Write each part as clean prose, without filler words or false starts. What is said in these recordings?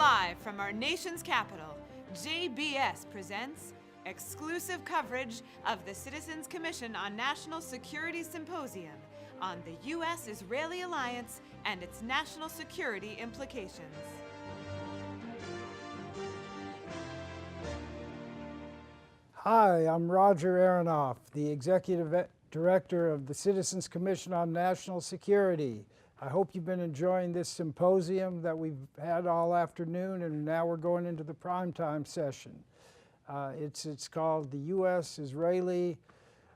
Live from our nation's capital, JBS presents exclusive coverage of the Citizens Commission on National Security Symposium on the U.S.-Israeli alliance and its national security implications. Hi, I'm Roger Aronoff, the Executive Director of the Citizens Commission on National Security. I hope you've been enjoying this symposium that we've had all afternoon, and now we're going into the primetime session. It's called the U.S.-Israeli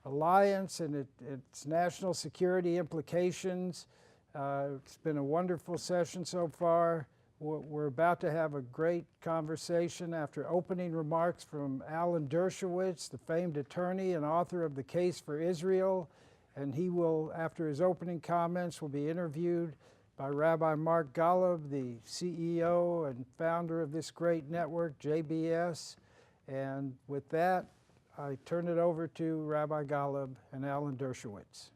Alliance and its national security implications. It's been a wonderful session so far. We're about to have a great conversation after opening remarks from Alan Dershowitz, the famed attorney and author of The Case for Israel. And he will, after his opening comments, will be interviewed by Rabbi Mark Golub, the CEO and founder of this great network, JBS. And with that, I turn it over to Rabbi Golub and Alan Dershowitz.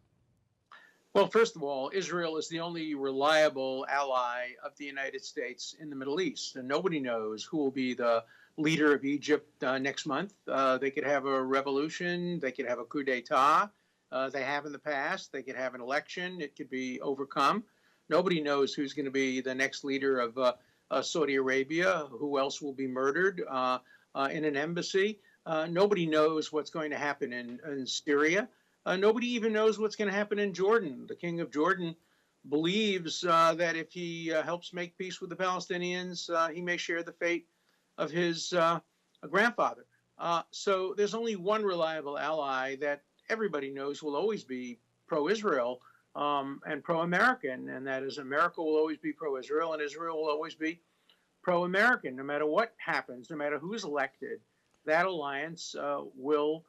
Well, first of all, Israel is the only reliable ally of the United States in the Middle East, and nobody knows who will be the leader of Egypt next month. They could have a revolution, they could have a coup d'etat, they have in the past, they could have an election, it could be overcome. Nobody knows who's going to be the next leader of Saudi Arabia, who else will be murdered in an embassy. Nobody knows what's going to happen in Syria. Nobody even knows what's going to happen in Jordan. The king of Jordan believes that if he helps make peace with the Palestinians, he may share the fate of his grandfather. So there's only one reliable ally that everybody knows will always be pro-Israel and pro-American, and that is America will always be pro-Israel and Israel will always be pro-American. No matter what happens, no matter who's elected, that alliance will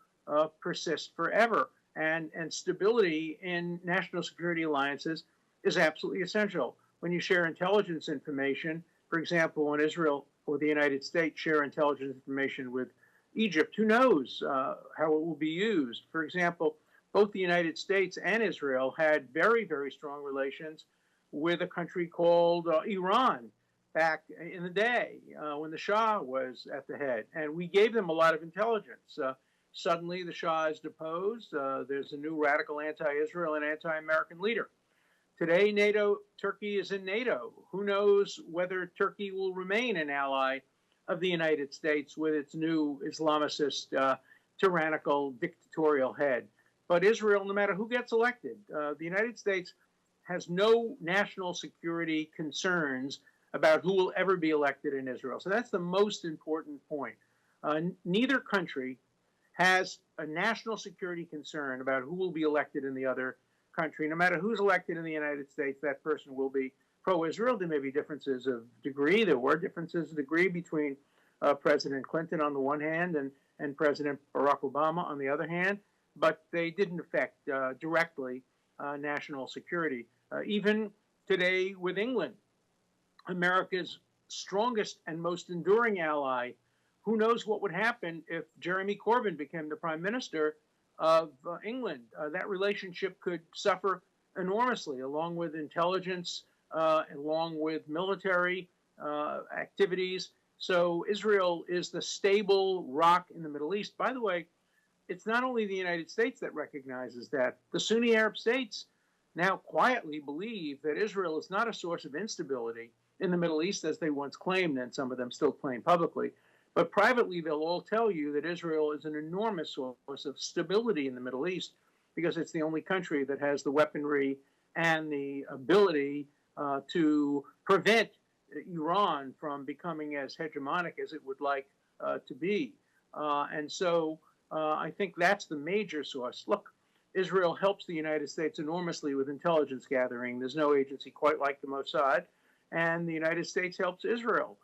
persist forever. And stability in national security alliances is absolutely essential. When you share intelligence information, for example, when Israel or the United States share intelligence information with Egypt, who knows how it will be used? For example, both the United States and Israel had very, very strong relations with a country called Iran back in the day when the Shah was at the head. And we gave them a lot of intelligence. Suddenly, the Shah is deposed. There's a new radical anti-Israel and anti-American leader. Today, Turkey is in NATO. Who knows whether Turkey will remain an ally of the United States with its new Islamist, tyrannical, dictatorial head. But Israel, no matter who gets elected, the United States has no national security concerns about who will ever be elected in Israel. So that's the most important point. Neither country has a national security concern about who will be elected in the other country. No matter who's elected in the United States, that person will be pro-Israel. There may be differences of degree. There were differences of degree between President Clinton on the one hand and President Barack Obama on the other hand, but they didn't affect directly national security. Even today with England, America's strongest and most enduring ally. Who knows what would happen if Jeremy Corbyn became the prime minister of England? That relationship could suffer enormously, along with intelligence, along with military activities. So Israel is the stable rock in the Middle East. By the way, it's not only the United States that recognizes that. The Sunni Arab states now quietly believe that Israel is not a source of instability in the Middle East, as they once claimed, and some of them still claim publicly. But privately, they'll all tell you that Israel is an enormous source of stability in the Middle East because it's the only country that has the weaponry and the ability to prevent Iran from becoming as hegemonic as it would like to be. And so I think that's the major source. Look, Israel helps the United States enormously with intelligence gathering. There's no agency quite like the Mossad. And the United States helps Israel.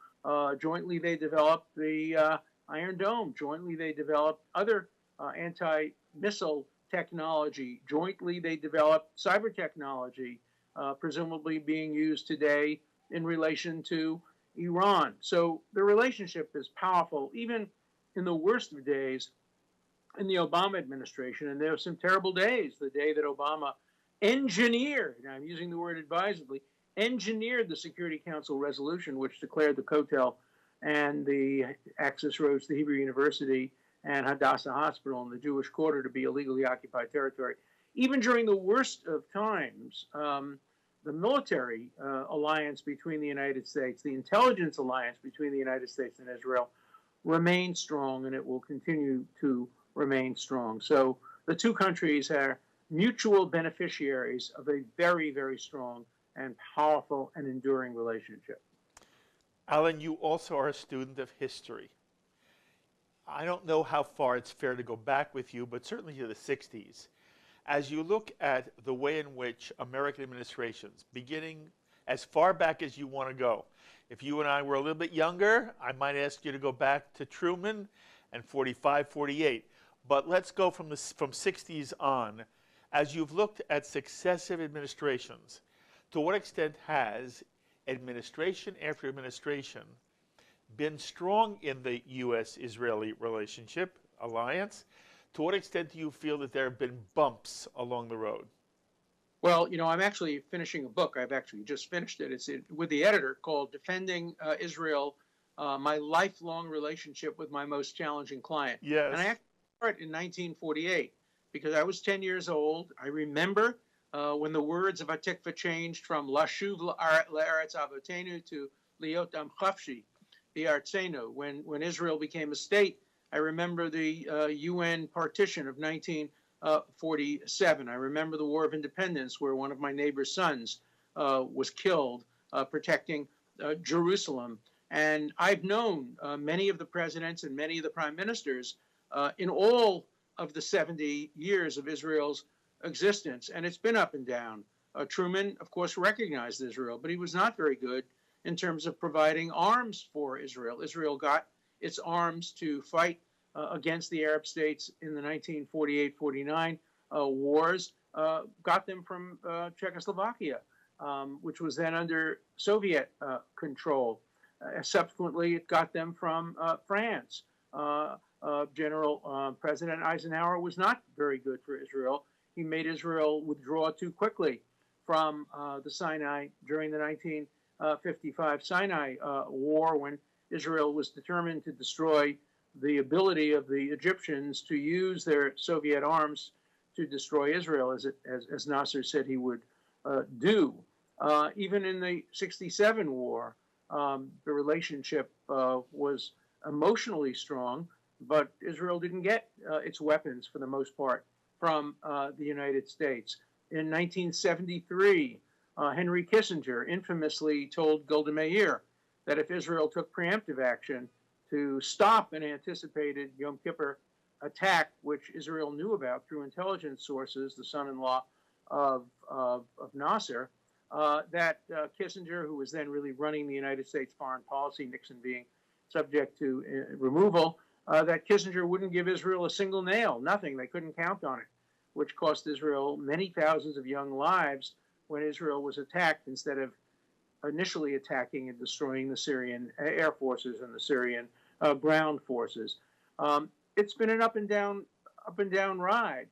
Jointly, they developed the Iron Dome. Jointly, they developed other anti-missile technology. Jointly, they developed cyber technology, presumably being used today in relation to Iran. So the relationship is powerful, even in the worst of days in the Obama administration. And there were some terrible days, the day that Obama engineered, and I'm using the word advisedly, engineered the Security Council resolution, which declared the Kotel and the access roads to Hebrew University and Hadassah Hospital and the Jewish Quarter to be illegally occupied territory. Even during the worst of times, the military alliance between the United States, the intelligence alliance between the United States and Israel remains strong, and it will continue to remain strong. So the two countries are mutual beneficiaries of a very, very strong and powerful and enduring relationship. Alan, you also are a student of history. I don't know how far it's fair to go back with you, but certainly to the 60s. As you look at the way in which American administrations, beginning as far back as you want to go, if you and I were a little bit younger, I might ask you to go back to Truman and 45, 48. But let's go from 60s on. As you've looked at successive administrations, to what extent has administration after administration been strong in the U.S.-Israeli relationship alliance? To what extent do you feel that there have been bumps along the road? Well, I'm actually finishing a book. I've actually just finished it. It's with the editor, called Defending Israel, My Lifelong Relationship with My Most Challenging Client. Yes. And I actually started in 1948 because I was 10 years old. I remember when the words of Hatikva changed from Lashuv La'aretz Avotenu to Liot Am Chafshi, the Artzenu. When Israel became a state, I remember the UN partition of 1947. I remember the War of Independence, where one of my neighbor's sons was killed protecting Jerusalem. And I've known many of the presidents and many of the prime ministers in all of the 70 years of Israel's existence. And it's been up and down. Truman, of course, recognized Israel, but he was not very good in terms of providing arms for Israel. Israel got its arms to fight against the Arab states in the 1948-49 wars, got them from Czechoslovakia, which was then under Soviet control. Subsequently, it got them from France. President Eisenhower was not very good for Israel. He made Israel withdraw too quickly from the Sinai during the 1955 Sinai War, when Israel was determined to destroy the ability of the Egyptians to use their Soviet arms to destroy Israel, as Nasser said he would do. Even in the 67 war, the relationship was emotionally strong, but Israel didn't get its weapons, for the most part, from the United States. In 1973, Henry Kissinger infamously told Golda Meir that if Israel took preemptive action to stop an anticipated Yom Kippur attack, which Israel knew about through intelligence sources, the son-in-law of Nasser, that Kissinger, who was then really running the United States foreign policy, Nixon being subject to removal, that Kissinger wouldn't give Israel a single nail, nothing. They couldn't count on it, which cost Israel many thousands of young lives when Israel was attacked, instead of initially attacking and destroying the Syrian air forces and the Syrian ground forces. It's been an up and down ride.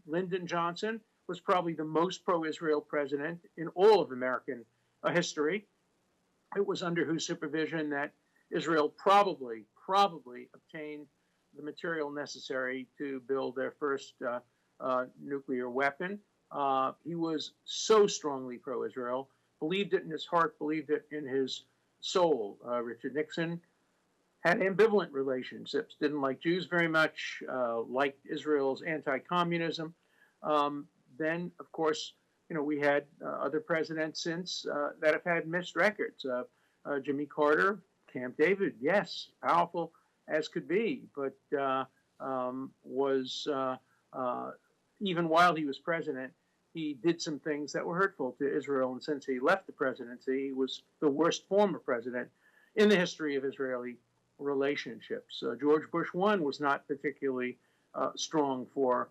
Lyndon Johnson was probably the most pro-Israel president in all of American history. It was under whose supervision that Israel probably obtained the material necessary to build their first nuclear weapon. He was so strongly pro-Israel, believed it in his heart, believed it in his soul. Richard Nixon had ambivalent relationships, didn't like Jews very much, liked Israel's anti-communism. Then, of course, we had other presidents since that have had mixed records. Jimmy Carter, Camp David, yes, powerful as could be, but was, even while he was president, he did some things that were hurtful to Israel. And since he left the presidency, he was the worst former president in the history of Israeli relationships. George Bush I was not particularly strong for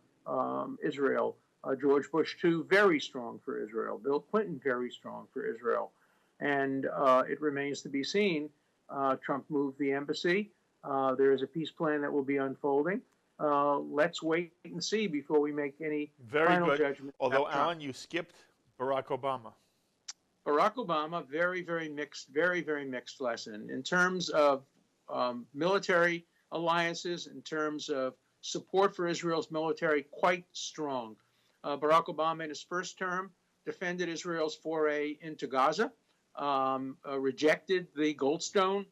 Israel. George Bush II, very strong for Israel. Bill Clinton, very strong for Israel. And it remains to be seen. Trump moved the embassy. There is a peace plan that will be unfolding. Let's wait and see before we make any final judgment. Although, Alan, you skipped Barack Obama. Barack Obama, very, very mixed lesson in terms of military alliances, in terms of support for Israel's military, quite strong. Barack Obama, in his first term, defended Israel's foray into Gaza, rejected the Goldstone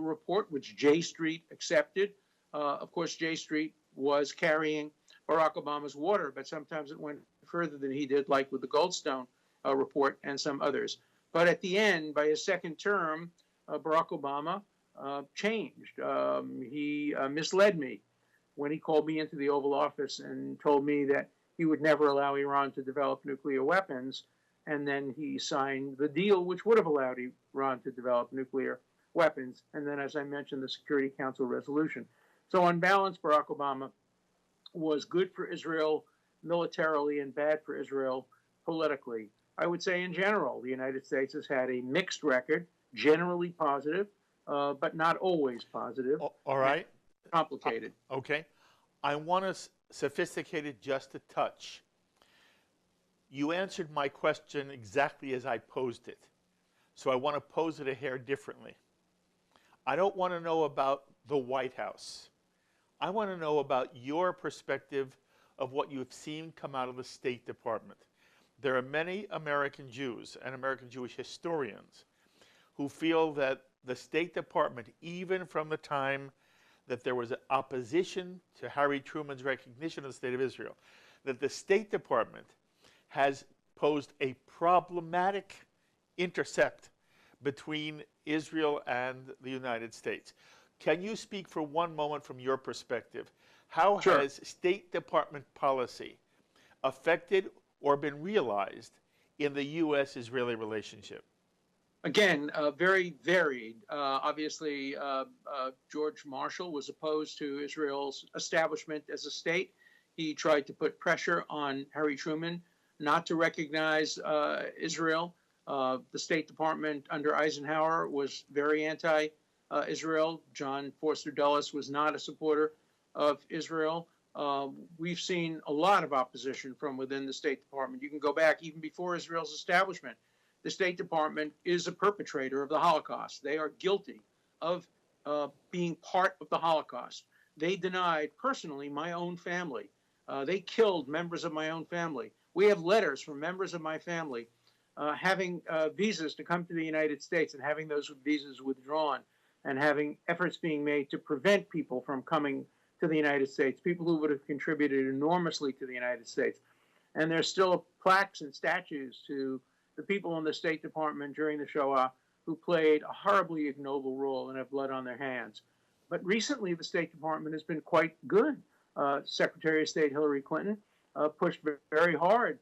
report, which J Street accepted. Of course, J Street was carrying Barack Obama's water, but sometimes it went further than he did, like with the Goldstone report and some others. But at the end, by his second term, Barack Obama changed. He misled me when he called me into the Oval Office and told me that he would never allow Iran to develop nuclear weapons. And then he signed the deal which would have allowed Iran to develop nuclear weapons. And then, as I mentioned, the Security Council resolution. So on balance, Barack Obama was good for Israel militarily and bad for Israel politically. I would say in general, the United States has had a mixed record, generally positive, but not always positive. All right. Complicated. Okay. I want to sophisticate it just a touch. You answered my question exactly as I posed it. So I want to pose it a hair differently. I don't want to know about the White House. I want to know about your perspective of what you've seen come out of the State Department. There are many American Jews and American Jewish historians who feel that the State Department, even from the time that there was opposition to Harry Truman's recognition of the State of Israel, that the State Department has posed a problematic intercept between Israel and the United States. Can you speak for one moment from your perspective? How has State Department policy affected or been realized in the U.S.-Israeli relationship? Again, very varied. Obviously, George Marshall was opposed to Israel's establishment as a state. He tried to put pressure on Harry Truman not to recognize Israel. The State Department under Eisenhower was very anti-Israel. John Foster Dulles was not a supporter of Israel. We've seen a lot of opposition from within the State Department. You can go back even before Israel's establishment. The State Department is a perpetrator of the Holocaust. They are guilty of being part of the Holocaust. They denied personally my own family. They killed members of my own family. We have letters from members of my family having visas to come to the United States and having those visas withdrawn and having efforts being made to prevent people from coming to the United States, people who would have contributed enormously to the United States. And there's still plaques and statues to the people in the State Department during the Shoah who played a horribly ignoble role and have blood on their hands. But recently, the State Department has been quite good. Secretary of State Hillary Clinton pushed very hard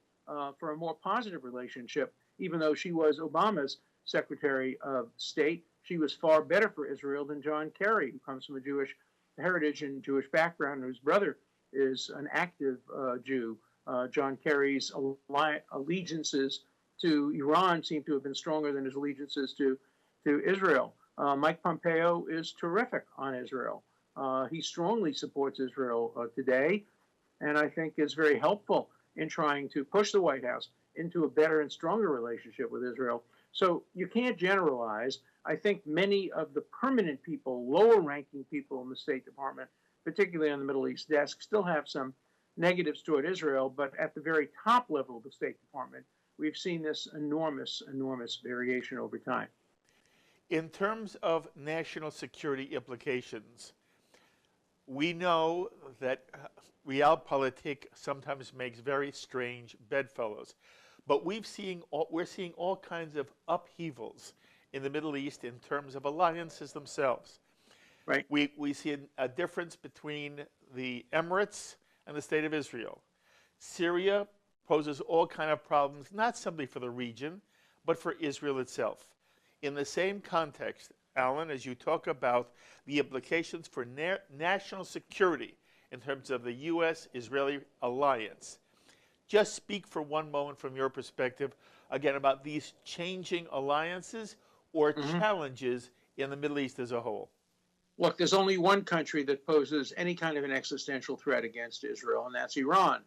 for a more positive relationship, even though she was Obama's Secretary of State. She was far better for Israel than John Kerry, who comes from a Jewish heritage and Jewish background, whose brother is an active Jew. John Kerry's allegiances to Iran seem to have been stronger than his allegiances to Israel. Mike Pompeo is terrific on Israel. He strongly supports Israel today, and I think is very helpful in trying to push the White House into a better and stronger relationship with Israel. So you can't generalize. I think many of the permanent people, lower-ranking people in the State Department, particularly on the Middle East desk, still have some negatives toward Israel, but at the very top level of the State Department, we've seen this enormous variation over time. In terms of national security implications, we know that realpolitik sometimes makes very strange bedfellows, but we're seeing all kinds of upheavals in the Middle East in terms of alliances themselves. Right. We see a difference between the Emirates and the State of Israel. Syria poses all kinds of problems, not simply for the region, but for Israel itself. In the same context, Alan, as you talk about the implications for national security in terms of the U.S.-Israeli alliance, just speak for one moment from your perspective, again, about these changing alliances or challenges in the Middle East as a whole. Look, there's only one country that poses any kind of an existential threat against Israel, and that's Iran.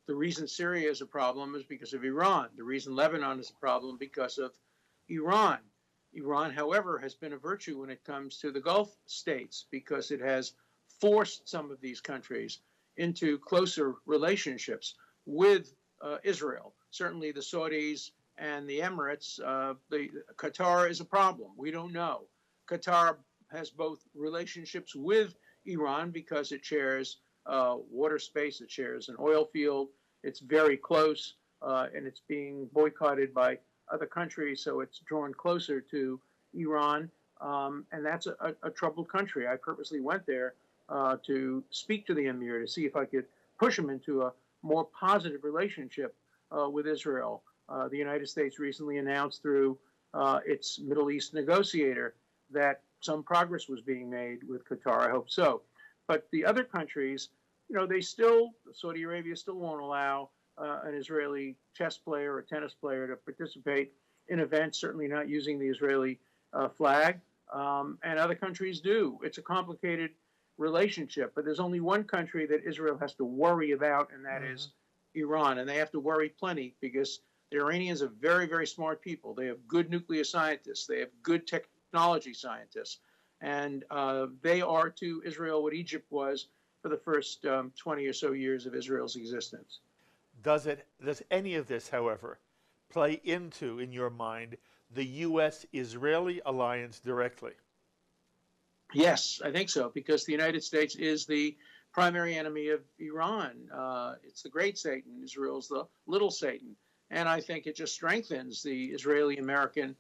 The reason Syria is a problem is because of Iran. The reason Lebanon is a problem because of Iran. Iran, however, has been a virtue when it comes to the Gulf states because it has forced some of these countries into closer relationships with Israel. Certainly the Saudis and the Emirates, Qatar is a problem. We don't know. Qatar has both relationships with Iran because it shares water space, it shares an oil field, it's very close, and it's being boycotted by other countries, so it's drawn closer to Iran, and that's a troubled country. I purposely went there to speak to the emir to see if I could push him into a more positive relationship with Israel. The United States recently announced through its Middle East negotiator that some progress was being made with Qatar. I hope so. But the other countries, Saudi Arabia still won't allow an Israeli chess player or tennis player to participate in events, certainly not using the Israeli flag, and other countries do. It's a complicated relationship, but there's only one country that Israel has to worry about, and that is Iran, and they have to worry plenty because the Iranians are very, very smart people. They have good nuclear scientists. They have good technology scientists, and they are to Israel what Egypt was for the first 20 or so years of Israel's existence. Does any of this, however, play into, in your mind, the U.S.-Israeli alliance directly? Yes, I think so, because the United States is the primary enemy of Iran. It's the great Satan. Israel's the little Satan. And I think it just strengthens the Israeli-American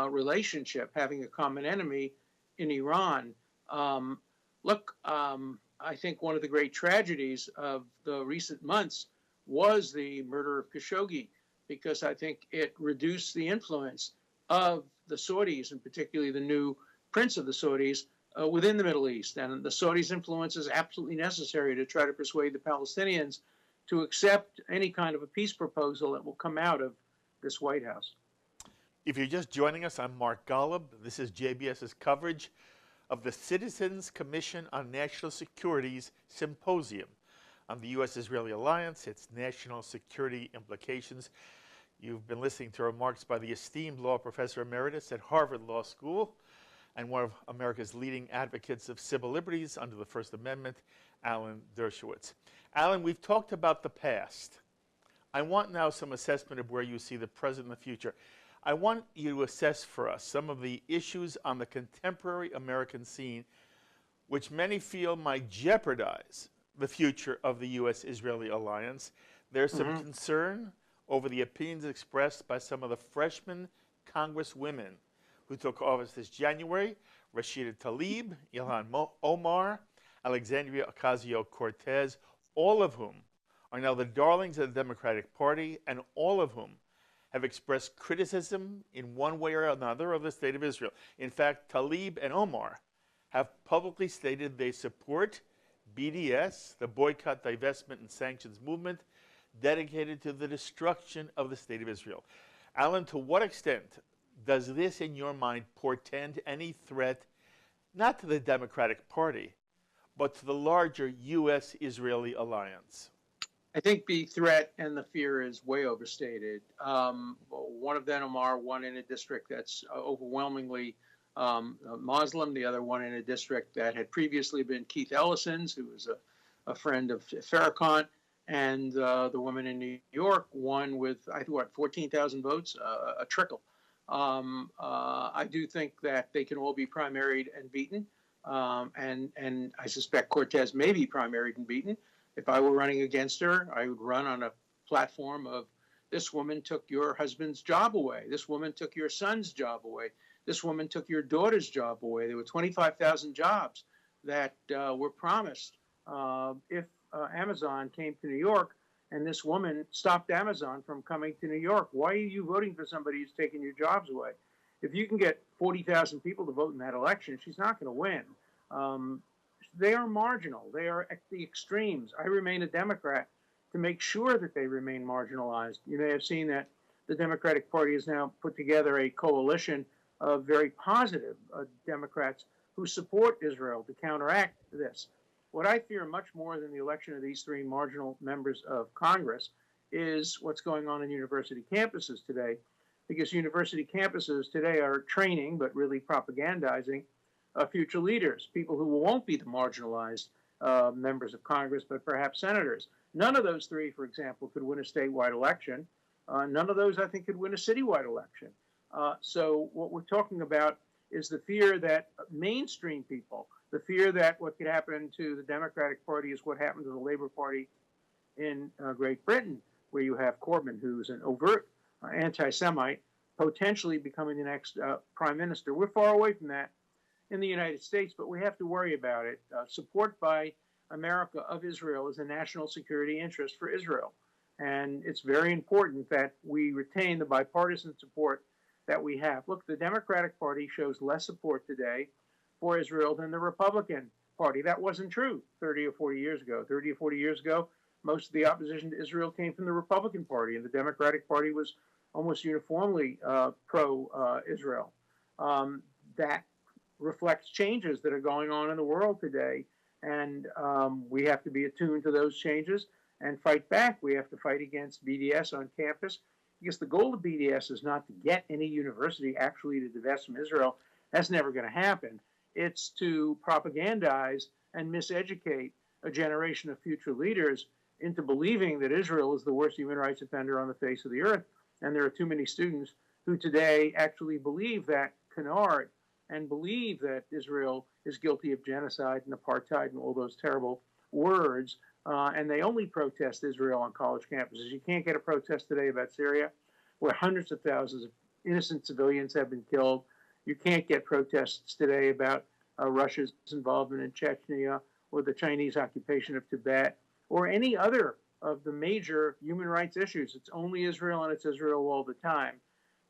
relationship, having a common enemy in Iran. I think one of the great tragedies of the recent months was the murder of Khashoggi, because I think it reduced the influence of the Saudis, and particularly the new prince of the Saudis, within the Middle East. And the Saudis' influence is absolutely necessary to try to persuade the Palestinians to accept any kind of a peace proposal that will come out of this White House. If you're just joining us, I'm Mark Golub. This is JBS's coverage of the Citizens Commission on National Security's Symposium on the U.S.-Israeli alliance, its national security implications. You've been listening to remarks by the esteemed law professor emeritus at Harvard Law School and one of America's leading advocates of civil liberties under the First Amendment, Alan Dershowitz. Alan, we've talked about the past. I want now some assessment of where you see the present and the future. I want you to assess for us some of the issues on the contemporary American scene which many feel might jeopardize the future of the U.S.-Israeli alliance. There's some concern over the opinions expressed by some of the freshman congresswomen who took office this January: Rashida Tlaib, Ilhan Omar, Alexandria Ocasio-Cortez, all of whom are now the darlings of the Democratic Party, and all of whom have expressed criticism in one way or another of the state of Israel. In fact, Tlaib and Omar have publicly stated they support BDS, the Boycott, Divestment, and Sanctions movement, dedicated to the destruction of the state of Israel. Alan, to what extent does this, in your mind, portend any threat, not to the Democratic Party, but to the larger U.S.-Israeli alliance? I think the threat and the fear is way overstated. One of them, Omar, won in a district that's overwhelmingly Muslim, the other one in a district that had previously been Keith Ellison's, who was a friend of Farrakhan, and the woman in New York won with, I think, 14,000 votes, a trickle. I do think that they can all be primaried and beaten, and I suspect Cortez may be primaried and beaten. If I were running against her, I would run on a platform of, this woman took your husband's job away. This woman took your son's job away. This woman took your daughter's job away. There were 25,000 jobs that were promised if Amazon came to New York, and this woman stopped Amazon from coming to New York. Why are you voting for somebody who's taking your jobs away? If you can get 40,000 people to vote in that election, she's not going to win. They are marginal. They are at the extremes. I remain a Democrat to make sure that they remain marginalized. You may have seen that the Democratic Party has now put together a coalition of very positive Democrats who support Israel to counteract this. What I fear much more than the election of these three marginal members of Congress is what's going on in university campuses today, because university campuses today are training, but really propagandizing future leaders, people who won't be the marginalized members of Congress, but perhaps senators. None of those three, for example, could win a statewide election. None of those, I think, could win a citywide election. So what we're talking about is the fear that mainstream people, the fear that what could happen to the Democratic Party is what happened to the Labour Party in Great Britain, where you have Corbyn, who's an overt anti-Semite, potentially becoming the next prime minister. We're far away from that in the United States, but we have to worry about it. Support by America of Israel is a national security interest for Israel. And it's very important that we retain the bipartisan support that we have. Look, the Democratic Party shows less support today for Israel than the Republican Party. That wasn't true 30 or 40 years ago. 30 or 40 years ago, most of the opposition to Israel came from the Republican Party, and the Democratic Party was almost uniformly pro-Israel. That reflects changes that are going on in the world today, and we have to be attuned to those changes and fight back. We have to fight against BDS on campus, because the goal of BDS is not to get any university actually to divest from Israel. That's never going to happen. It's to propagandize and miseducate a generation of future leaders into believing that Israel is the worst human rights offender on the face of the earth. And there are too many students who today actually believe that canard and believe that Israel is guilty of genocide and apartheid and all those terrible words. And they only protest Israel on college campuses. You can't get a protest today about Syria, where hundreds of thousands of innocent civilians have been killed. You can't get protests today about Russia's involvement in Chechnya or the Chinese occupation of Tibet or any other of the major human rights issues. It's only Israel, and it's Israel all the time.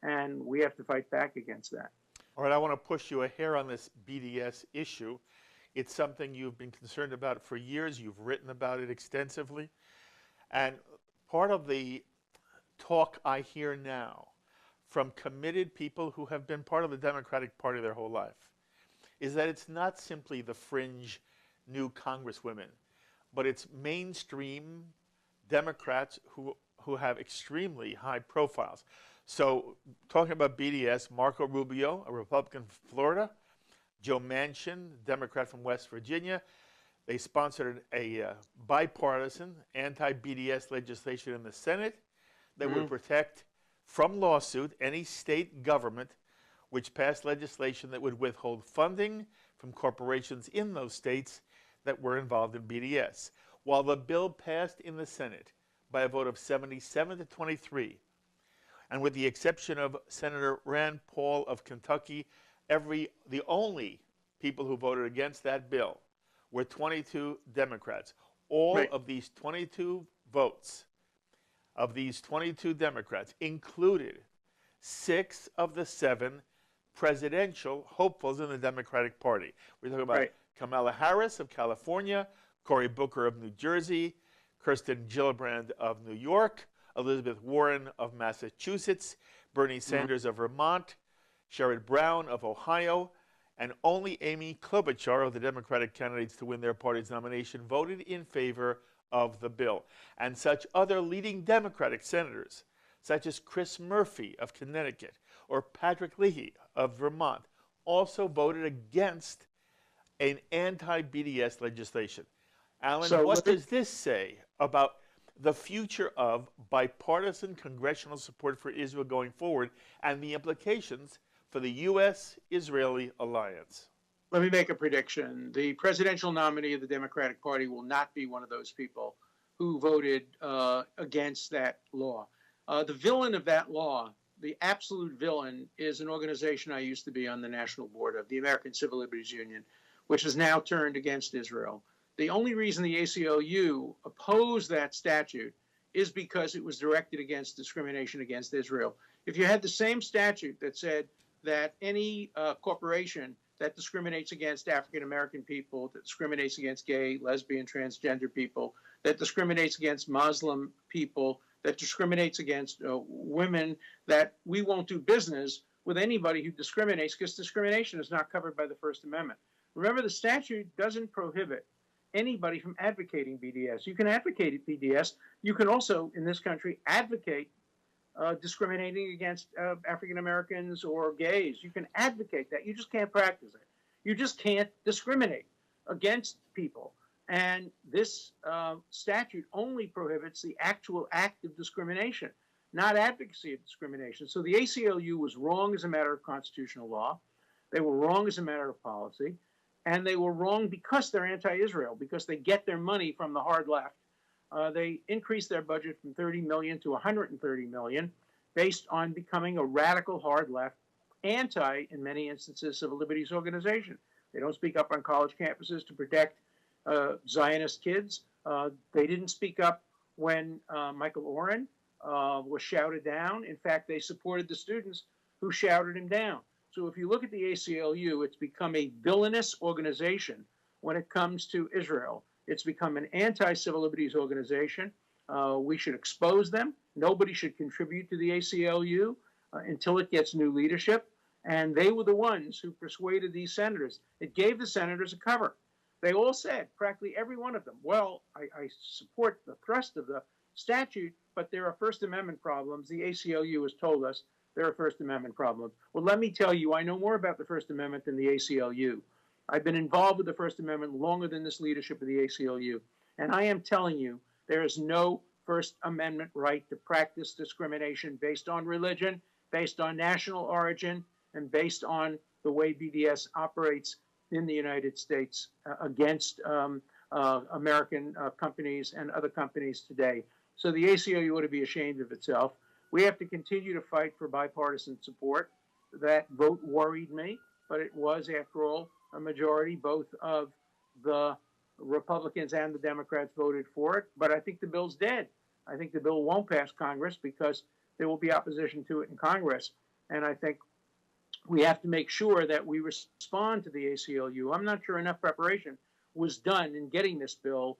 And we have to fight back against that. All right, I want to push you a hair on this BDS issue. It's something you've been concerned about for years. You've written about it extensively. And part of the talk I hear now from committed people who have been part of the Democratic Party their whole life is that it's not simply the fringe new congresswomen, but it's mainstream Democrats who have extremely high profiles. So talking about BDS, Marco Rubio, a Republican from Florida, Joe Manchin, Democrat from West Virginia, they sponsored a bipartisan anti-BDS legislation in the Senate that would protect from lawsuit any state government which passed legislation that would withhold funding from corporations in those states that were involved in BDS. While the bill passed in the Senate by a vote of 77 to 23, and with the exception of Senator Rand Paul of Kentucky, the only people who voted against that bill were 22 Democrats. All of these 22 votes of these 22 Democrats included 6 of the 7 presidential hopefuls in the Democratic Party. We're talking about Kamala Harris of California, Cory Booker of New Jersey, Kirsten Gillibrand of New York, Elizabeth Warren of Massachusetts, Bernie Sanders of Vermont, Sherrod Brown of Ohio, and only Amy Klobuchar of the Democratic candidates to win their party's nomination voted in favor of the bill. And such other leading Democratic senators, such as Chris Murphy of Connecticut or Patrick Leahy of Vermont, also voted against an anti-BDS legislation. Alan, So what does this say about the future of bipartisan congressional support for Israel going forward and the implications for the U.S.-Israeli alliance? Let me make a prediction. The presidential nominee of the Democratic Party will not be one of those people who voted against that law. The villain of that law, the absolute villain, is an organization I used to be on the national board of, the American Civil Liberties Union, which has now turned against Israel. The only reason the ACLU opposed that statute is because it was directed against discrimination against Israel. If you had the same statute that said that any corporation that discriminates against African-American people, that discriminates against gay, lesbian, transgender people, that discriminates against Muslim people, that discriminates against women, that we won't do business with anybody who discriminates, because discrimination is not covered by the First Amendment. Remember, the statute doesn't prohibit anybody from advocating BDS. You can advocate BDS. You can also, in this country, advocate discriminating against African Americans or gays. You can advocate that. You just can't practice it. You just can't discriminate against people. And this statute only prohibits the actual act of discrimination, not advocacy of discrimination. So the ACLU was wrong as a matter of constitutional law. They were wrong as a matter of policy. And they were wrong because they're anti-Israel, because they get their money from the hard left. They increased their budget from 30 million to 130 million based on becoming a radical hard left, anti, in many instances, civil liberties organization. They don't speak up on college campuses to protect Zionist kids. They didn't speak up when Michael Oren was shouted down. In fact, they supported the students who shouted him down. So if you look at the ACLU, it's become a villainous organization when it comes to Israel. It's become an anti-civil liberties organization. We should expose them. Nobody should contribute to the ACLU until it gets new leadership. And they were the ones who persuaded these senators. It gave the senators a cover. They all said, practically every one of them, well, I support the thrust of the statute, but there are First Amendment problems. The ACLU has told us there are First Amendment problems. Well, let me tell you, I know more about the First Amendment than the ACLU. I've been involved with the First Amendment longer than this leadership of the ACLU. And I am telling you, there is no First Amendment right to practice discrimination based on religion, based on national origin, and based on the way BDS operates in the United States against American companies and other companies today. So the ACLU ought to be ashamed of itself. We have to continue to fight for bipartisan support. That vote worried me, but it was, after all, a majority. Both of the Republicans and the Democrats voted for it, but I think the bill's dead. I think the bill won't pass Congress because there will be opposition to it in Congress. And I think we have to make sure that we respond to the ACLU. I'm not sure enough preparation was done in getting this bill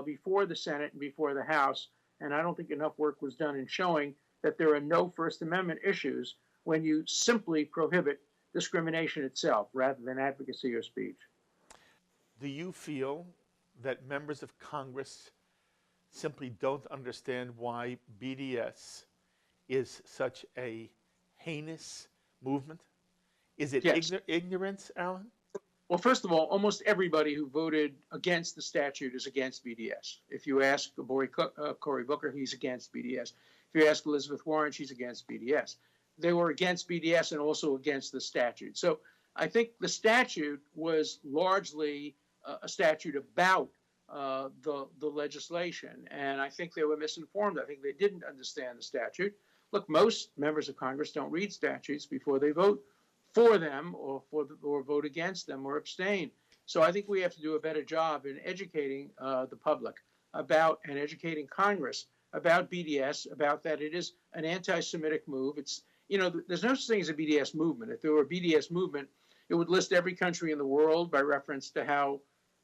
before the Senate and before the House. And I don't think enough work was done in showing that there are no First Amendment issues when you simply prohibit discrimination itself rather than advocacy or speech. Do you feel that members of Congress simply don't understand why BDS is such a heinous movement? Is it Yes. Ignorance, Alan? Well, first of all, almost everybody who voted against the statute is against BDS. If you ask Cory Booker, he's against BDS. If you ask Elizabeth Warren, she's against BDS. They were against BDS and also against the statute. So I think the statute was largely a statute about the legislation. And I think they were misinformed. I think they didn't understand the statute. Look, most members of Congress don't read statutes before they vote for them or vote against them or abstain. So I think we have to do a better job in educating the public about and educating Congress about BDS, about that it is an anti-Semitic move. It's, you know, there's no such thing as a BDS movement. If there were a BDS movement, it would list every country in the world by reference to how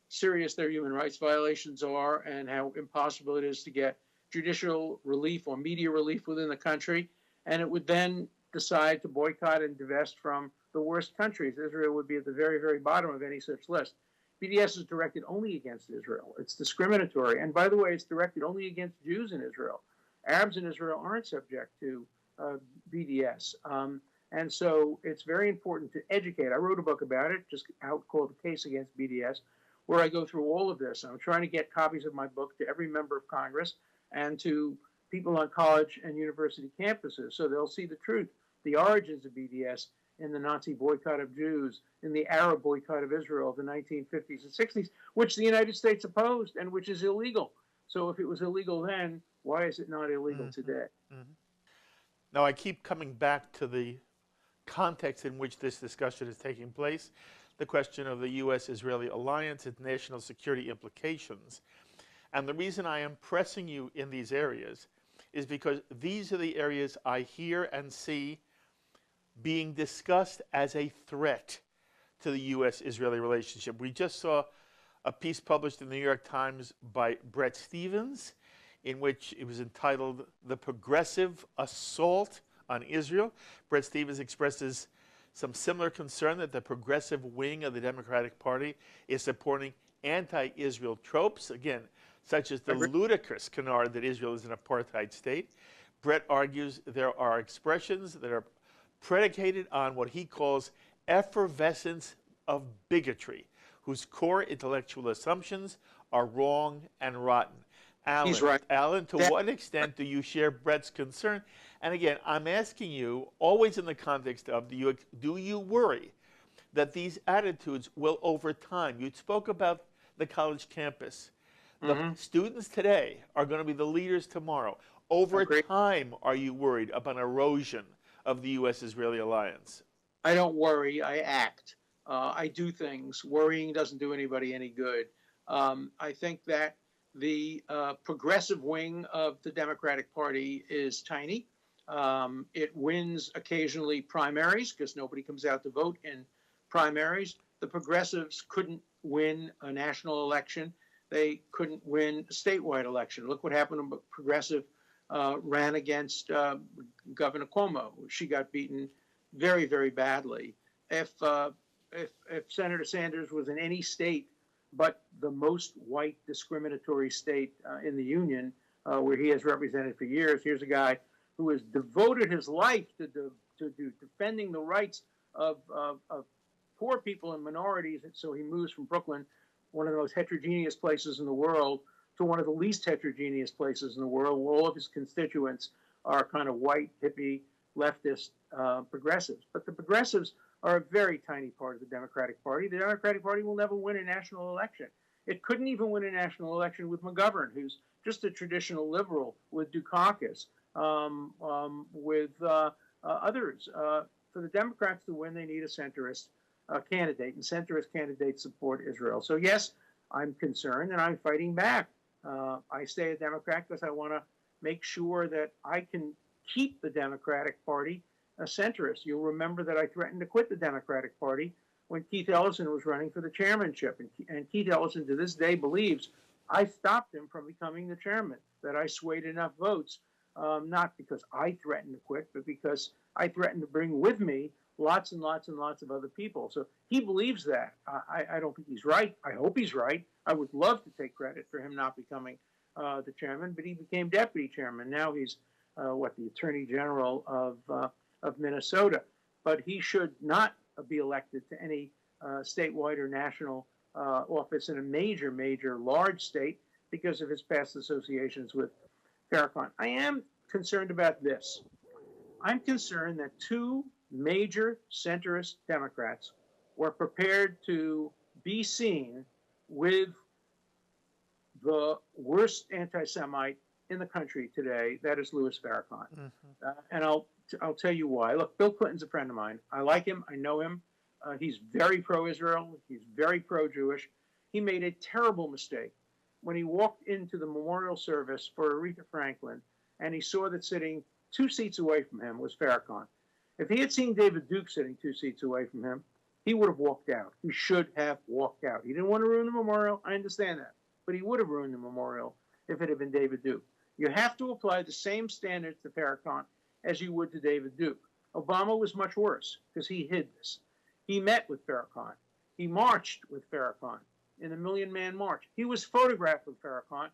serious their human rights violations are and how impossible it is to get judicial relief or media relief within the country. And it would then decide to boycott and divest from the worst countries. Israel would be at the very, very bottom of any such list. BDS is directed only against Israel. It's discriminatory. And by the way, it's directed only against Jews in Israel. Arabs in Israel aren't subject to BDS. And so it's very important to educate. I wrote a book about it, just out called The Case Against BDS, where I go through all of this. I'm trying to get copies of my book to every member of Congress and to people on college and university campuses so they'll see the truth, the origins of BDS in the Nazi boycott of Jews, in the Arab boycott of Israel of the 1950s and 60s, which the United States opposed and which is illegal. So if it was illegal then, why is it not illegal today? Now, I keep coming back to the context in which this discussion is taking place, the question of the U.S.-Israeli alliance, its national security implications. And the reason I am pressing you in these areas is because these are the areas I hear and see being discussed as a threat to the U.S.-Israeli relationship. We just saw a piece published in the New York Times by Bret Stephens, in which it was entitled "The Progressive Assault on Israel." Bret Stephens expresses some similar concern that the progressive wing of the Democratic Party is supporting anti-Israel tropes, again, such as the ludicrous canard that Israel is an apartheid state. Brett argues there are expressions that are predicated on what he calls effervescence of bigotry, whose core intellectual assumptions are wrong and rotten. Alan, He's right. Alan, to what extent do you share Brett's concern? And again, I'm asking you, always in the context of, do you worry that these attitudes will, over time, you spoke about the college campus, the students today are going to be the leaders tomorrow. Over time, are you worried about an erosion of the U.S.-Israeli alliance? I don't worry, I act. I do things. Worrying doesn't do anybody any good. I think that the progressive wing of the Democratic Party is tiny. It wins occasionally primaries because nobody comes out to vote in primaries. The progressives couldn't win a national election. They couldn't win a statewide election. Look what happened when progressive ran against Governor Cuomo. She got beaten very, very badly. If Senator Sanders was in any state but the most white discriminatory state in the union, where he has represented for years, here's a guy who has devoted his life to defending the rights of poor people and minorities. And so he moves from Brooklyn, one of the most heterogeneous places in the world, to one of the least heterogeneous places in the world, where all of his constituents are kind of white, hippie, leftist progressives. But the progressives are a very tiny part of the Democratic Party. The Democratic Party will never win a national election. It couldn't even win a national election with McGovern, who's just a traditional liberal, with Dukakis, with others. For the Democrats to win, they need a centrist candidate, and centrist candidates support Israel. So yes, I'm concerned, and I'm fighting back. I stay a Democrat because I want to make sure that I can keep the Democratic Party a centrist. You'll remember that I threatened to quit the Democratic Party when Keith Ellison was running for the chairmanship. And Keith Ellison to this day believes I stopped him from becoming the chairman, that I swayed enough votes, not because I threatened to quit, but because I threatened to bring with me lots and lots and lots of other people. So he believes that. I don't think he's right. I hope he's right. I would love to take credit for him not becoming the chairman, but he became deputy chairman. Now he's, the attorney general of Minnesota. But he should not be elected to any statewide or national office in a major, large state because of his past associations with Farrakhan. I am concerned about this. I'm concerned that two major centrist Democrats were prepared to be seen with the worst anti-Semite in the country today, that is Louis Farrakhan. And I'll tell you why. Look, Bill Clinton's a friend of mine. I like him. I know him. He's very pro-Israel. He's very pro-Jewish. He made a terrible mistake when he walked into the memorial service for Aretha Franklin and he saw that sitting 2 seats away from him was Farrakhan. If he had seen David Duke sitting 2 seats away from him, he would have walked out. He should have walked out. He didn't want to ruin the memorial. I understand that. But he would have ruined the memorial if it had been David Duke. You have to apply the same standards to Farrakhan as you would to David Duke. Obama was much worse because he hid this. He met with Farrakhan. He marched with Farrakhan in the Million Man March. He was photographed with Farrakhan,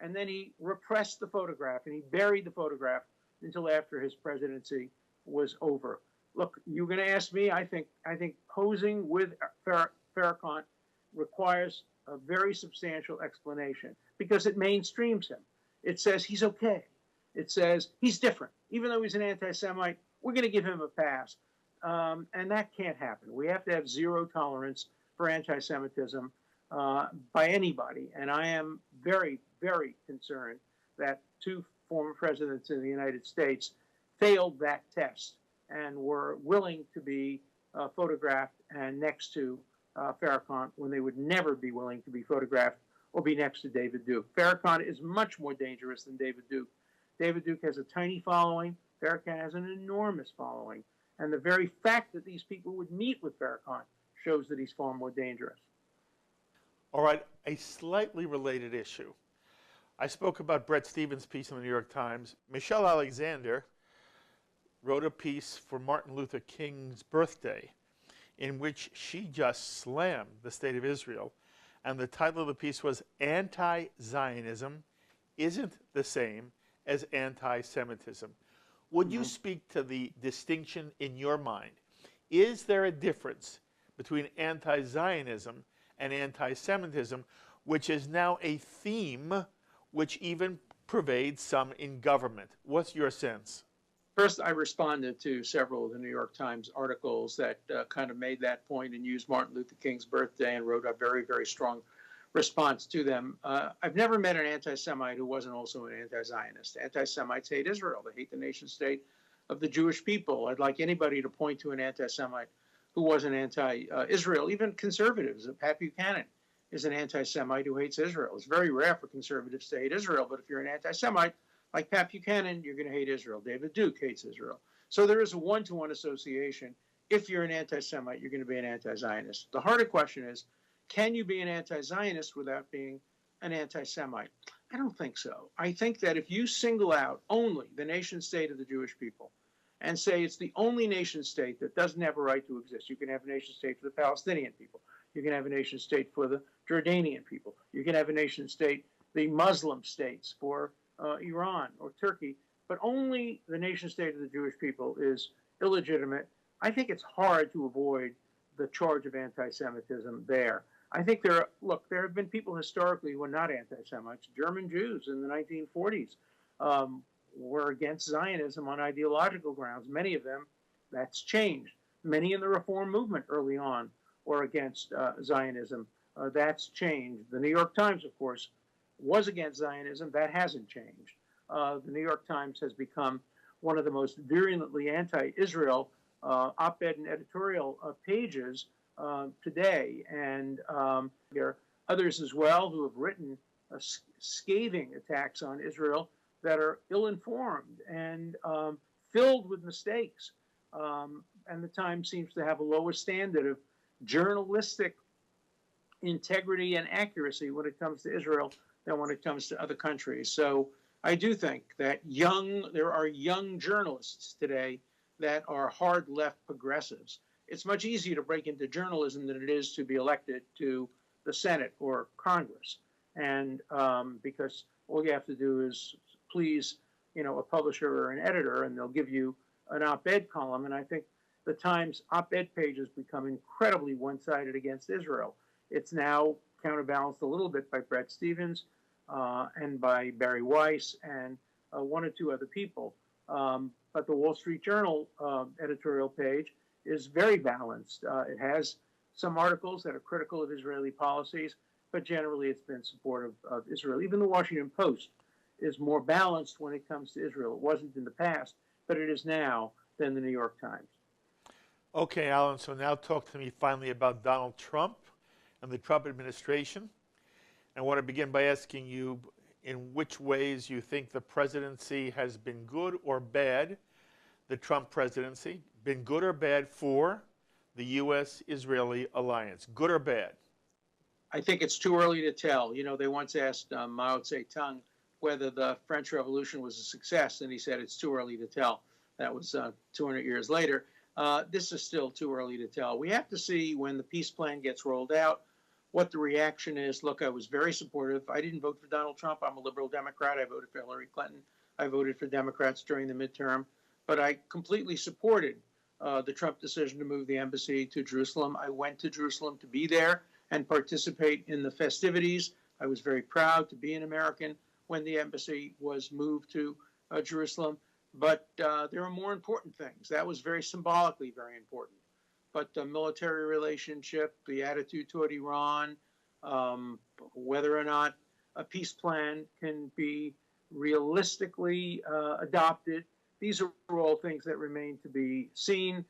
and then he repressed the photograph, and he buried the photograph until after his presidency was over. Look, you're going to ask me, I think posing with Farrakhan requires a very substantial explanation because it mainstreams him. It says he's okay. It says he's different. Even though he's an anti-Semite, we're going to give him a pass. And that can't happen. We have to have zero tolerance for anti-Semitism by anybody. And I am very, very concerned that 2 former presidents in the United States failed that test and were willing to be photographed and next to Farrakhan when they would never be willing to be photographed or be next to David Duke. Farrakhan is much more dangerous than David Duke. David Duke has a tiny following. Farrakhan has an enormous following. And the very fact that these people would meet with Farrakhan shows that he's far more dangerous. All right, a slightly related issue. I spoke about Bret Stephens' piece in the New York Times. Michelle Alexander wrote a piece for Martin Luther King's birthday in which she just slammed the state of Israel and the title of the piece was Anti-Zionism Isn't the Same as Anti-Semitism. Would you speak to the distinction in your mind? Is there a difference between anti-Zionism and anti-Semitism, which is now a theme which even pervades some in government? What's your sense? First, I responded to several of the New York Times articles that kind of made that point and used Martin Luther King's birthday and wrote a very, very strong response to them. I've never met an anti-Semite who wasn't also an anti-Zionist. Anti-Semites hate Israel. They hate the nation state of the Jewish people. I'd like anybody to point to an anti-Semite who wasn't anti-Israel. Even conservatives. Pat Buchanan is an anti-Semite who hates Israel. It's very rare for conservatives to hate Israel, but if you're an anti-Semite, like Pat Buchanan, you're going to hate Israel. David Duke hates Israel. So there is a one-to-one association. If you're an anti-Semite, you're going to be an anti-Zionist. The harder question is, can you be an anti-Zionist without being an anti-Semite? I don't think so. I think that if you single out only the nation state of the Jewish people and say it's the only nation state that doesn't have a right to exist, you can have a nation state for the Palestinian people. You can have a nation state for the Jordanian people. You can have a nation state, the Muslim states for Iran or Turkey, but only the nation state of the Jewish people is illegitimate. I think it's hard to avoid the charge of anti-Semitism there. I think there have been people historically who were not anti-Semites. German Jews in the 1940s were against Zionism on ideological grounds. Many of them, that's changed. Many in the Reform movement early on were against Zionism. That's changed. The New York Times, of course, was against Zionism. That hasn't changed. The New York Times has become one of the most virulently anti-Israel op-ed and editorial pages today. And there are others as well who have written scathing attacks on Israel that are ill-informed and filled with mistakes. And the Times seems to have a lower standard of journalistic integrity and accuracy when it comes to Israel than when it comes to other countries. So I do think that there are young journalists today that are hard left progressives. It's much easier to break into journalism than it is to be elected to the Senate or Congress. And because all you have to do is please, a publisher or an editor, and they'll give you an op-ed column. And I think the Times op-ed pages become incredibly one-sided against Israel. It's now counterbalanced a little bit by Bret Stephens and by Barry Weiss and one or two other people. But the Wall Street Journal editorial page is very balanced. It has some articles that are critical of Israeli policies, but generally it's been supportive of Israel. Even the Washington Post is more balanced when it comes to Israel. It wasn't in the past, but it is now than the New York Times. Okay, Alan, so now talk to me finally about Donald Trump and the Trump administration. I want to begin by asking you in which ways you think the presidency has been good or bad, the Trump presidency, been good or bad for the U.S.-Israeli alliance, good or bad? I think it's too early to tell. They once asked Mao Zedong whether the French Revolution was a success, and he said it's too early to tell. That was 200 years later. This is still too early to tell. We have to see when the peace plan gets rolled out, what the reaction is. Look, I was very supportive. I didn't vote for Donald Trump. I'm a liberal Democrat. I voted for Hillary Clinton. I voted for Democrats during the midterm. But I completely supported the Trump decision to move the embassy to Jerusalem. I went to Jerusalem to be there and participate in the festivities. I was very proud to be an American when the embassy was moved to Jerusalem. But there are more important things. That was very symbolically very important. But the military relationship, the attitude toward Iran, whether or not a peace plan can be realistically adopted, these are all things that remain to be seen.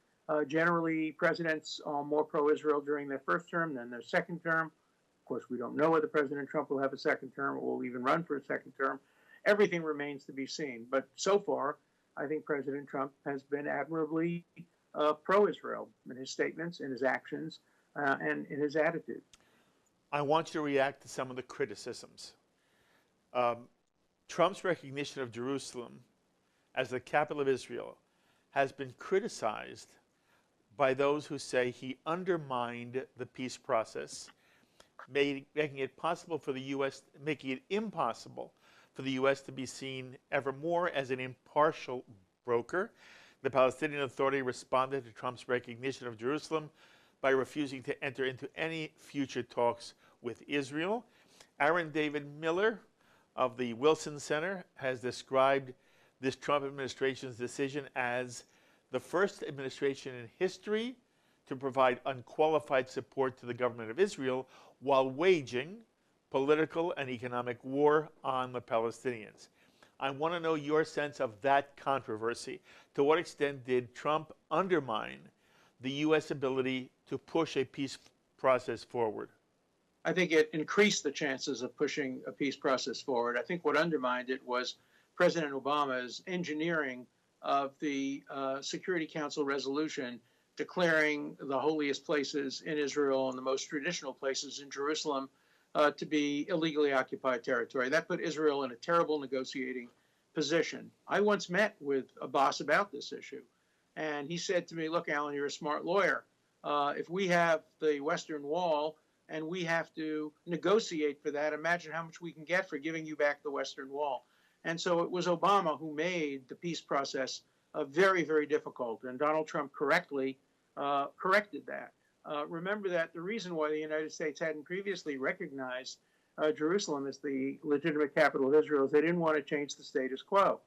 Generally, presidents are more pro-Israel during their first term than their second term. Of course, we don't know whether President Trump will have a second term or will even run for a second term. Everything remains to be seen. But so far, I think President Trump has been admirably pro-Israel in his statements, in his actions, and in his attitude. I want you to react to some of the criticisms. Trump's recognition of Jerusalem as the capital of Israel has been criticized by those who say he undermined the peace process. making it possible for the U.S., making it impossible for the U.S. to be seen ever more as an impartial broker. The Palestinian Authority responded to Trump's recognition of Jerusalem by refusing to enter into any future talks with Israel. Aaron David Miller of the Wilson Center has described this Trump administration's decision as the first administration in history to provide unqualified support to the government of Israel while waging political and economic war on the Palestinians. I want to know your sense of that controversy. To what extent did Trump undermine the U.S. ability to push a peace process forward? I think it increased the chances of pushing a peace process forward. I think what undermined it was President Obama's engineering of the Security Council resolution declaring the holiest places in Israel and the most traditional places in Jerusalem to be illegally occupied territory. That put Israel in a terrible negotiating position. I once met with Abbas about this issue, and he said to me, look, Alan, you're a smart lawyer. If we have the Western Wall and we have to negotiate for that, imagine how much we can get for giving you back the Western Wall. And so it was Obama who made the peace process very, very difficult, and Donald Trump correctly corrected that. Remember that the reason why the United States hadn't previously recognized Jerusalem as the legitimate capital of Israel is they didn't want to change the status quo.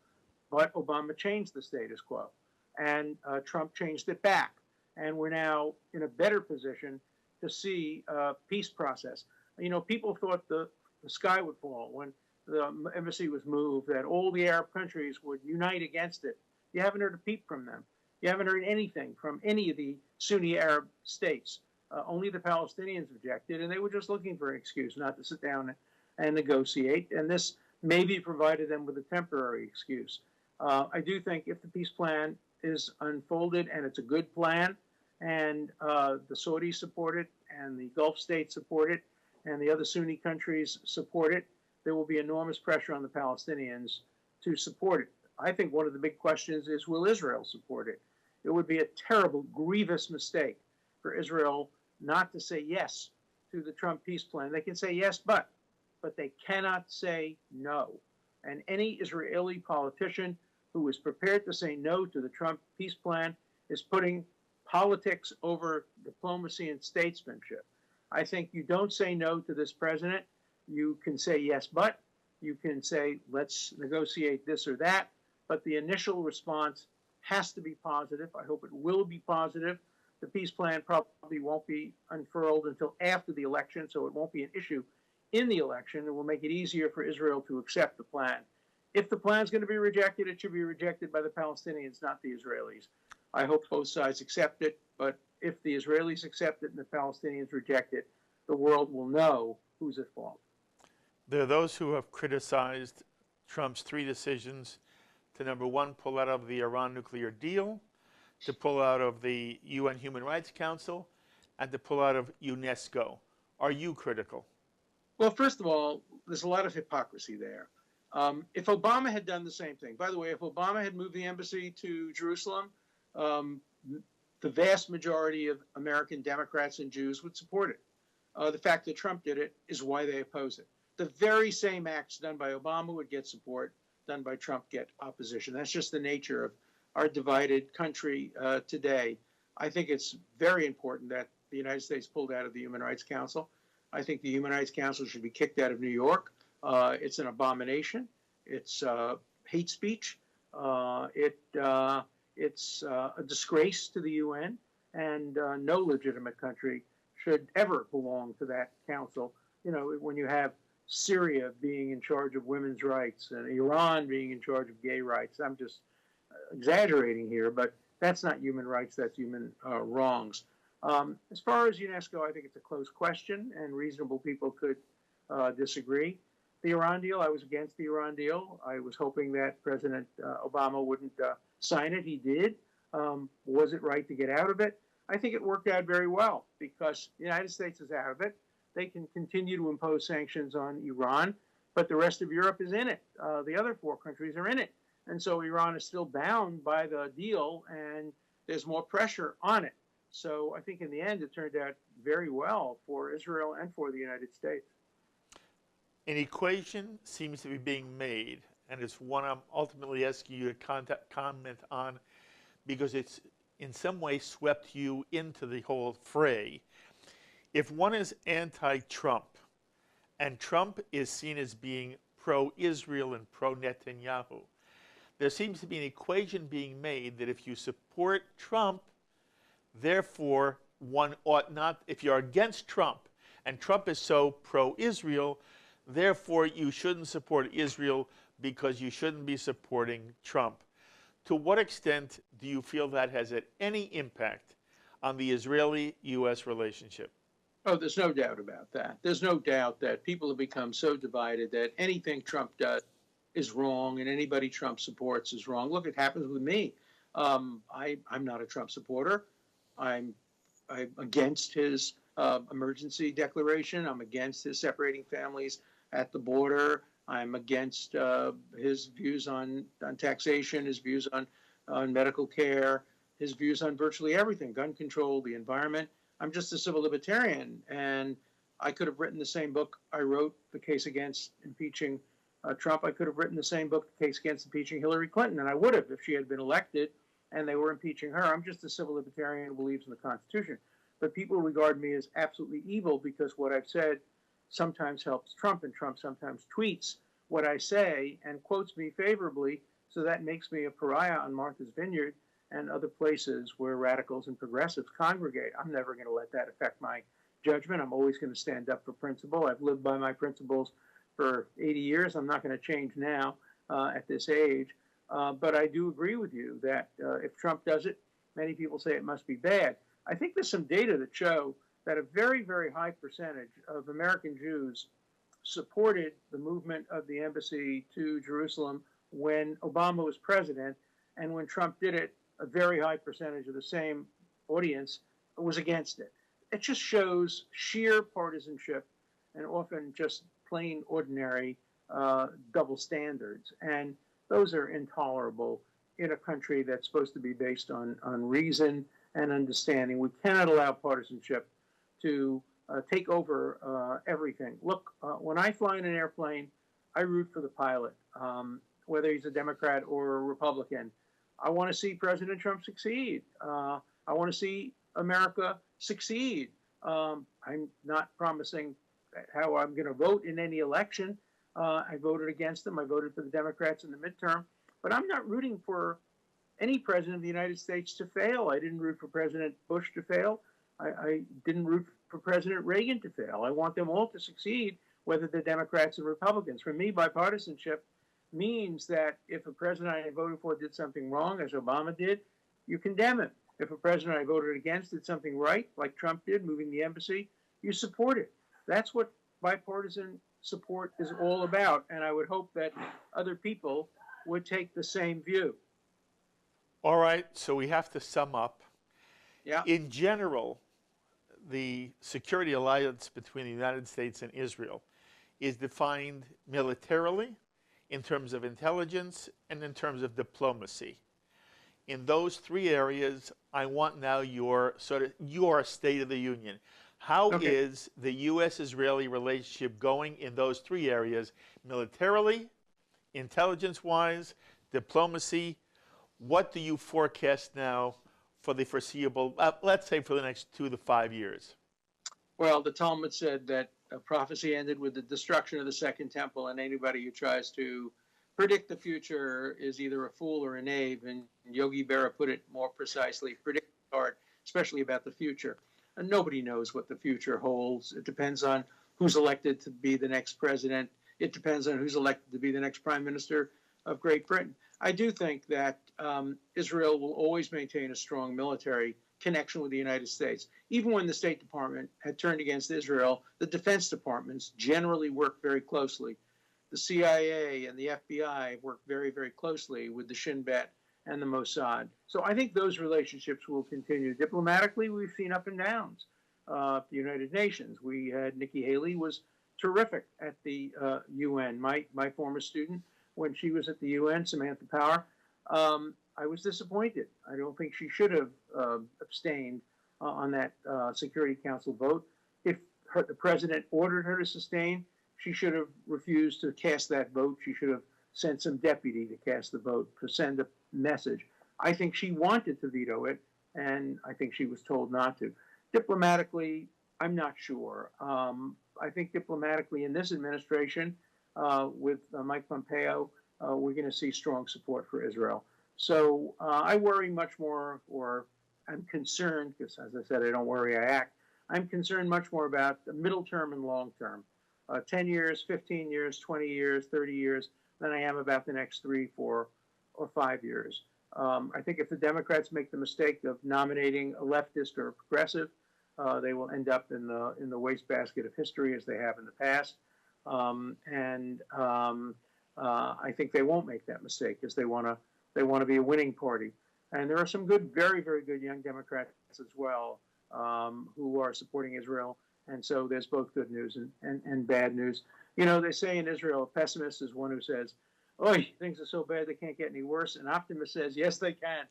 But Obama changed the status quo, and Trump changed it back. And we're now in a better position to see a peace process. You know, people thought the sky would fall when the embassy was moved, that all the Arab countries would unite against it. You haven't heard a peep from them. You haven't heard anything from any of the Sunni Arab states. Only the Palestinians objected, and they were just looking for an excuse not to sit down and negotiate. And this maybe provided them with a temporary excuse. I do think if the peace plan is unfolded and it's a good plan, and the Saudis support it, and the Gulf states support it, and the other Sunni countries support it, there will be enormous pressure on the Palestinians to support it. I think one of the big questions is, will Israel support it? It would be a terrible, grievous mistake for Israel not to say yes to the Trump peace plan. They can say yes, but they cannot say no. And any Israeli politician who is prepared to say no to the Trump peace plan is putting politics over diplomacy and statesmanship. I think you don't say no to this president. You can say yes, but you can say, let's negotiate this or that. But the initial response has to be positive. I hope it will be positive. The peace plan probably won't be unfurled until after the election, so it won't be an issue in the election. It will make it easier for Israel to accept the plan. If the plan is going to be rejected, it should be rejected by the Palestinians, not the Israelis. I hope both sides accept it, but if the Israelis accept it and the Palestinians reject it, the world will know who's at fault. There are those who have criticized Trump's three decisions to, number one, pull out of the Iran nuclear deal, to pull out of the UN Human Rights Council, and to pull out of UNESCO. Are you critical? Well, first of all, there's a lot of hypocrisy there. If Obama had done the same thing, by the way, if Obama had moved the embassy to Jerusalem, the vast majority of American Democrats and Jews would support it. The fact that Trump did it is why they oppose it. The very same acts done by Obama would get support, done by Trump get opposition. That's just the nature of our divided country today. I think it's very important that the United States pulled out of the Human Rights Council. I think the Human Rights Council should be kicked out of New York. It's an abomination. It's hate speech. It's a disgrace to the UN, and no legitimate country should ever belong to that council. You know, when you have Syria being in charge of women's rights and Iran being in charge of gay rights, I'm just exaggerating here, but that's not human rights, that's human wrongs. As far as UNESCO, I think it's a close question, and reasonable people could disagree. The Iran deal, I was against the Iran deal. I was hoping that President Obama wouldn't sign it. He did. Was it right to get out of it? I think it worked out very well because the United States is out of it. They can continue to impose sanctions on Iran, but the rest of Europe is in it. The other four countries are in it. And so Iran is still bound by the deal, and there's more pressure on it. So I think in the end, it turned out very well for Israel and for the United States. An equation seems to be being made, and it's one I'm ultimately asking you to comment on because it's in some way swept you into the whole fray. If one is anti-Trump, and Trump is seen as being pro-Israel and pro-Netanyahu, there seems to be an equation being made that if you support Trump, therefore one ought not, if you're against Trump, and Trump is so pro-Israel, therefore you shouldn't support Israel because you shouldn't be supporting Trump. To what extent do you feel that has had any impact on the Israeli-U.S. relationship? Oh, there's no doubt about that. There's no doubt that people have become so divided that anything Trump does is wrong and anybody Trump supports is wrong. Look, it happens with me. I'm not a Trump supporter. I'm against his emergency declaration. I'm against his separating families at the border. I'm against his views on taxation, his views on medical care, his views on virtually everything, gun control, the environment. I'm just a civil libertarian, and I could have written the same book I wrote, the case against impeaching Trump. I could have written the same book, the case against impeaching Hillary Clinton, and I would have if she had been elected and they were impeaching her. I'm just a civil libertarian who believes in the Constitution. But people regard me as absolutely evil because what I've said sometimes helps Trump, and Trump sometimes tweets what I say and quotes me favorably, so that makes me a pariah on Martha's Vineyard and other places where radicals and progressives congregate. I'm never going to let that affect my judgment. I'm always going to stand up for principle. I've lived by my principles for 80 years. I'm not going to change now at this age. But I do agree with you that if Trump does it, many people say it must be bad. I think there's some data that show that a very, very high percentage of American Jews supported the movement of the embassy to Jerusalem when Obama was president, and when Trump did it, a very high percentage of the same audience was against it. It just shows sheer partisanship and often just plain ordinary double standards. And those are intolerable in a country that's supposed to be based on reason and understanding. We cannot allow partisanship to take over everything. Look, when I fly in an airplane, I root for the pilot, whether he's a Democrat or a Republican. I want to see President Trump succeed. I want to see America succeed. I'm not promising how I'm going to vote in any election. I voted against them. I voted for the Democrats in the midterm. But I'm not rooting for any president of the United States to fail. I didn't root for President Bush to fail. I didn't root for President Reagan to fail. I want them all to succeed, whether they're Democrats or Republicans. For me, bipartisanship means that if a president I voted for did something wrong, as Obama did, you condemn him. If a president I voted against did something right, like Trump did, moving the embassy, you support it. That's what bipartisan support is all about, and I would hope that other people would take the same view. All right, so we have to sum up. Yeah. In general, the security alliance between the United States and Israel is defined militarily, in terms of intelligence, and in terms of diplomacy. In those three areas, I want now your State of the Union. How is the U.S.-Israeli relationship going in those three areas, militarily, intelligence-wise, diplomacy? What do you forecast now for the foreseeable, let's say for the next 2 to 5 years? Well, the Talmud said that prophecy ended with the destruction of the Second Temple, and anybody who tries to predict the future is either a fool or a knave. And Yogi Berra put it more precisely: predict the art, especially about the future. And nobody knows what the future holds. It depends on who's elected to be the next president. It depends on who's elected to be the next prime minister of Great Britain. I do think that Israel will always maintain a strong military connection with the United States. Even when the State Department had turned against Israel, the Defense Departments generally worked very closely. The CIA and the FBI worked very, very closely with the Shin Bet and the Mossad. So I think those relationships will continue. Diplomatically, we've seen up and downs. The United Nations, we had Nikki Haley was terrific at the UN. My former student, when she was at the UN, Samantha Power, I was disappointed. I don't think she should have abstained on that Security Council vote. If the president ordered her to sustain, she should have refused to cast that vote. She should have sent some deputy to cast the vote to send a message. I think she wanted to veto it, and I think she was told not to. Diplomatically, I'm not sure. I think diplomatically in this administration, with Mike Pompeo, we're going to see strong support for Israel. So I worry much more, or I'm concerned, because as I said, I don't worry, I act. I'm concerned much more about the middle term and long term, 10 years, 15 years, 20 years, 30 years, than I am about the next 3, 4, or 5 years. I think if the Democrats make the mistake of nominating a leftist or a progressive, they will end up in the wastebasket of history as they have in the past. I think they won't make that mistake, because they want to be a winning party. And there are some good, very, very good young Democrats as well, who are supporting Israel. And so there's both good news and bad news. You know, they say in Israel, a pessimist is one who says, "Oy, things are so bad they can't get any worse." An optimist says, "Yes, they can."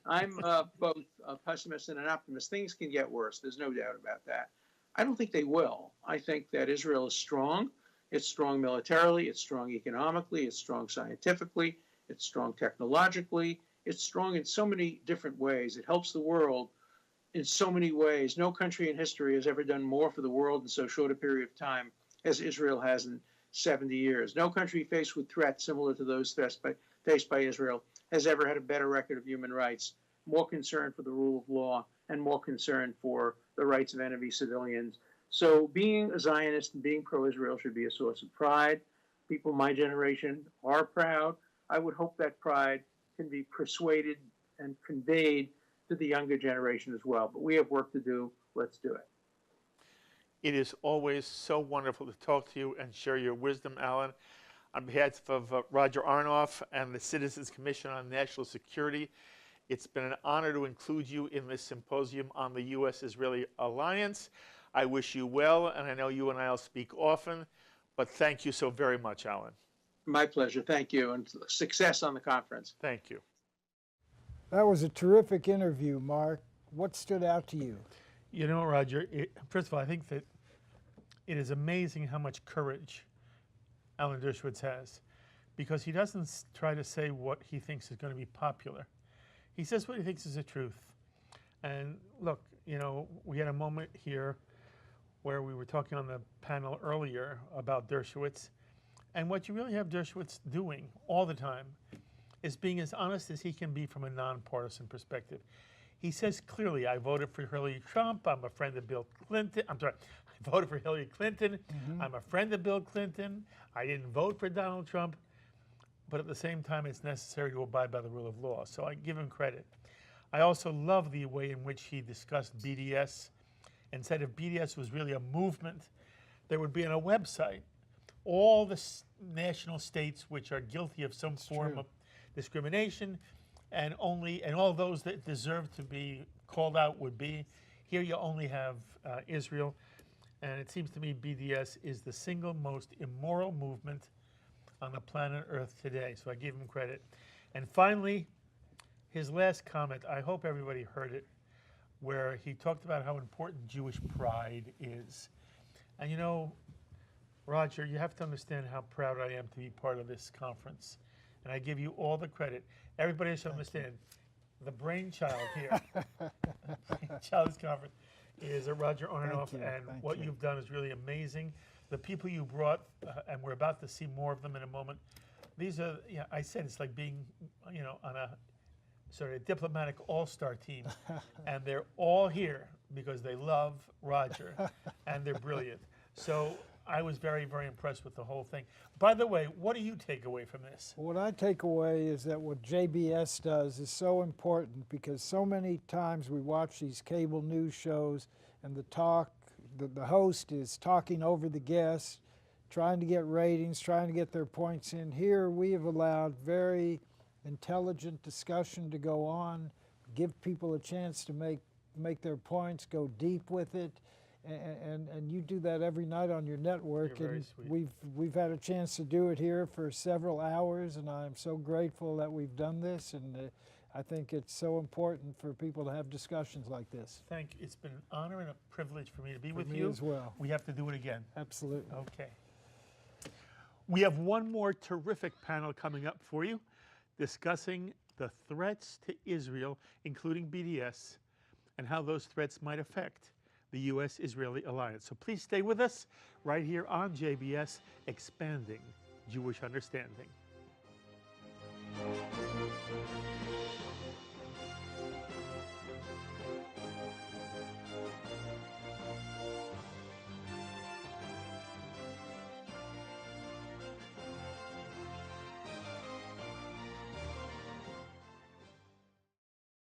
I'm both a pessimist and an optimist. Things can get worse. There's no doubt about that. I don't think they will. I think that Israel is strong. It's strong militarily. It's strong economically. It's strong scientifically. It's strong technologically. It's strong in so many different ways. It helps the world in so many ways. No country in history has ever done more for the world in so short a period of time as Israel has in 70 years. No country faced with threats similar to those faced by Israel has ever had a better record of human rights, more concern for the rule of law, and more concern for the rights of enemy civilians. So being a Zionist and being pro-Israel should be a source of pride. People my generation are proud. I would hope that pride can be persuaded and conveyed to the younger generation as well. But we have work to do. Let's do it. It is always so wonderful to talk to you and share your wisdom, Alan. On behalf of Roger Aronoff and the Citizens Commission on National Security, it's been an honor to include you in this symposium on the U.S.-Israeli alliance. I wish you well, and I know you and I will speak often, but thank you so very much, Alan. My pleasure. Thank you, and success on the conference. Thank you. That was a terrific interview, Mark. What stood out to you? You know, Roger, first of all, I think that it is amazing how much courage Alan Dershowitz has, because he doesn't try to say what he thinks is going to be popular. He says what he thinks is the truth. And look, you know, we had a moment here where we were talking on the panel earlier about Dershowitz, and what you really have Dershowitz doing all the time is being as honest as he can be from a nonpartisan perspective. He says clearly, I voted for Hillary Trump, I'm a friend of Bill Clinton, I voted for Hillary Clinton, I'm a friend of Bill Clinton, I didn't vote for Donald Trump, but at the same time it's necessary to abide by the rule of law, so I give him credit. I also love the way in which he discussed BDS and said if BDS was really a movement, there would be on a website all the national states which are guilty of some form of discrimination, and all those that deserve to be called out would be. Here you only have Israel, and it seems to me BDS is the single most immoral movement on the planet Earth today, so I give him credit. And finally, his last comment, I hope everybody heard it, where he talked about how important Jewish pride is. And you know, Roger, you have to understand how proud I am to be part of this conference. And I give you all the credit. Everybody should understand, the brainchild here, the brainchild of this conference is Roger Aronoff, and what you've done is really amazing. The people you brought, and we're about to see more of them in a moment, these are, yeah, I said it's like being, you know, on a sort of diplomatic all-star team, and they're all here because they love Roger, and they're brilliant. So I was very, very impressed with the whole thing. By the way, what do you take away from this? What I take away is that what JBS does is so important, because so many times we watch these cable news shows and the host is talking over the guests, trying to get ratings, trying to get their points in. Here we have allowed very intelligent discussion to go on, give people a chance to make their points, go deep with it. And you do that every night on your network, You're and very sweet. we've had a chance to do it here for several hours, and I'm so grateful that we've done this, and I think it's so important for people to have discussions like this. Thank you. It's been an honor and a privilege for me to be For with me you. as well. We have to do it again. Absolutely. Okay. We have one more terrific panel coming up for you, discussing the threats to Israel, including BDS, and how those threats might affect the U.S.-Israeli alliance. So please stay with us right here on JBS, Expanding Jewish Understanding.